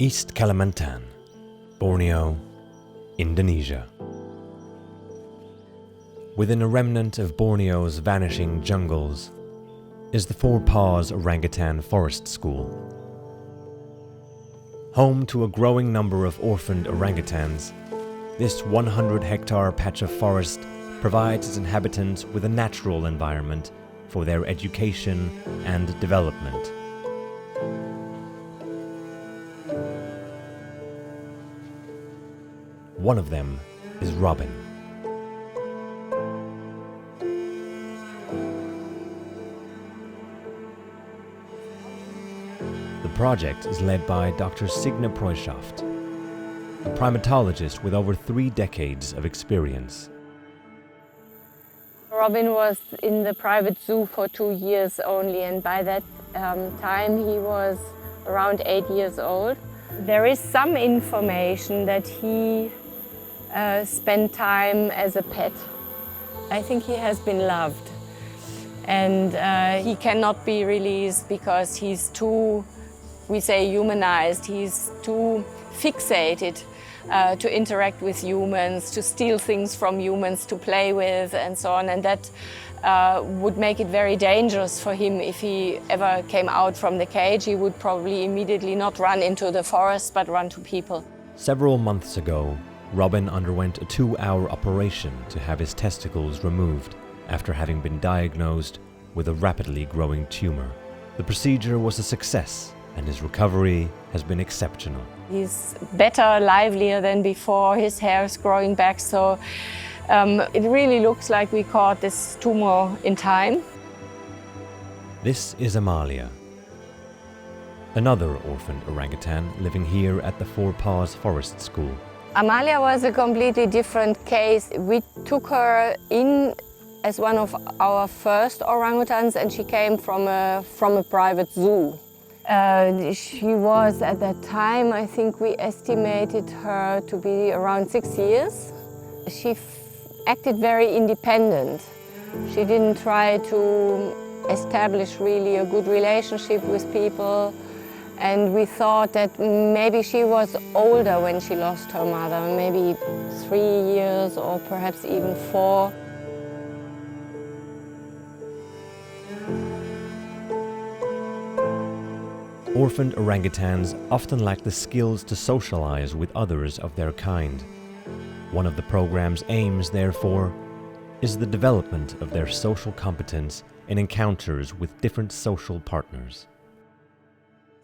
East Kalimantan, Borneo, Indonesia. Within a remnant of Borneo's vanishing jungles is the PAWS Orangutan Forest School. Home to a growing number of orphaned orangutans, this 100-hectare patch of forest provides its inhabitants with a natural environment for their education and development. One of them is Robin. The project is led by Dr. Signe Proyschaft, a primatologist with over 3 decades of experience. Robin was in the private zoo for 2 years only, and by that time he was around 8 years old. There is some information that he spent time as a pet. I think he has been loved, and he cannot be released because he's too, we say, humanized. He's too fixated to interact with humans, to steal things from humans, to play with, and so on. And that would make it very dangerous for him. If he ever came out from the cage, he would probably immediately not run into the forest, but run to people. Several months ago, Robin underwent a 2-hour operation to have his testicles removed after having been diagnosed with a rapidly growing tumor. The procedure was a success, and his recovery has been exceptional. He's better, livelier than before. His hair is growing back, so it really looks like we caught this tumor in time. This is Amalia, another orphaned orangutan living here at the PAWS Forest School. Amalia was a completely different case. We took her in as one of our first orangutans, and she came from a private zoo. She was, at that time, I think we estimated her to be around 6 years. She acted very independent. She didn't try to establish really a good relationship with people. And we thought that maybe she was older when she lost her mother, maybe 3 years or perhaps even 4. Orphaned orangutans often lack the skills to socialize with others of their kind. One of the program's aims, therefore, is the development of their social competence in encounters with different social partners.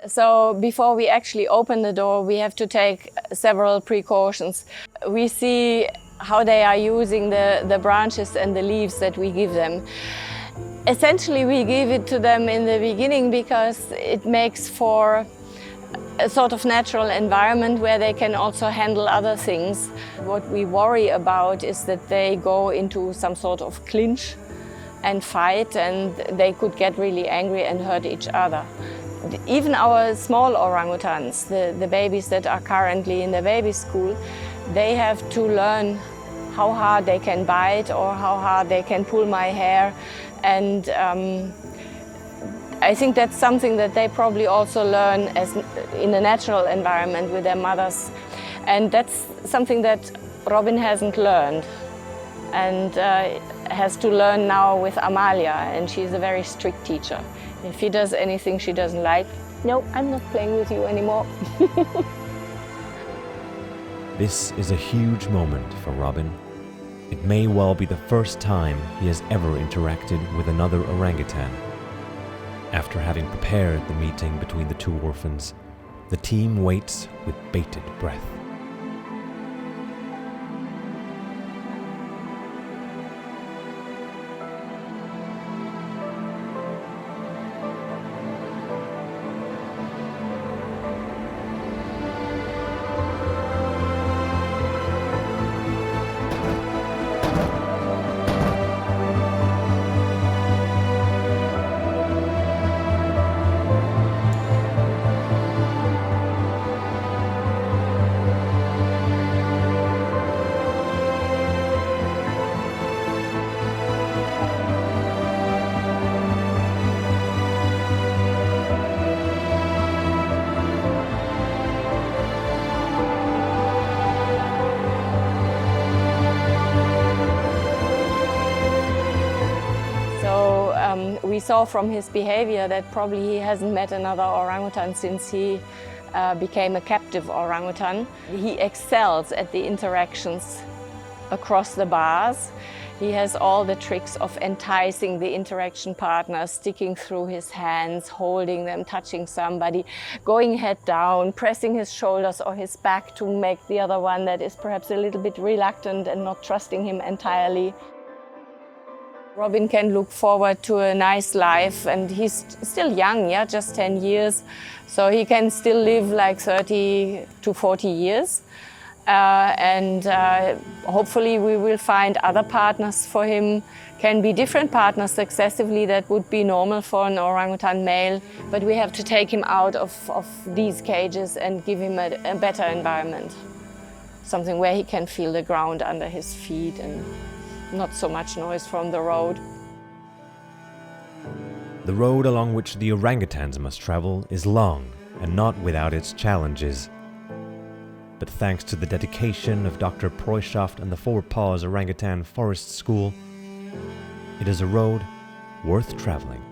So before we actually open the door, we have to take several precautions. We see how they are using the branches and the leaves that we give them. Essentially, we give it to them in the beginning because it makes for a sort of natural environment where they can also handle other things. What we worry about is that they go into some sort of clinch and fight, and they could get really angry and hurt each other. Even our small orangutans, the babies that are currently in the baby school, they have to learn how hard they can bite or how hard they can pull my hair. And I think that's something that they probably also learn in a natural environment with their mothers. And that's something that Robin hasn't learned and has to learn now with Amalia, and she's a very strict teacher. If he does anything she doesn't like, no, I'm not playing with you anymore. This is a huge moment for Robin. It may well be the first time he has ever interacted with another orangutan. After having prepared the meeting between the 2 orphans, the team waits with bated breath. We saw from his behavior that probably he hasn't met another orangutan since he became a captive orangutan. He excels at the interactions across the bars. He has all the tricks of enticing the interaction partner, sticking through his hands, holding them, touching somebody, going head down, pressing his shoulders or his back to make the other one that is perhaps a little bit reluctant and not trusting him entirely. Robin can look forward to a nice life, and he's still young, yeah, just 10 years. So he can still live like 30 to 40 years. Hopefully we will find other partners for him. Can be different partners successively, that would be normal for an orangutan male, but we have to take him out of these cages and give him a better environment. Something where he can feel the ground under his feet and not so much noise from the road. The road along which the orangutans must travel is long and not without its challenges. But thanks to the dedication of Dr. Proyshoft and the PAWS Orangutan Forest School, it is a road worth traveling.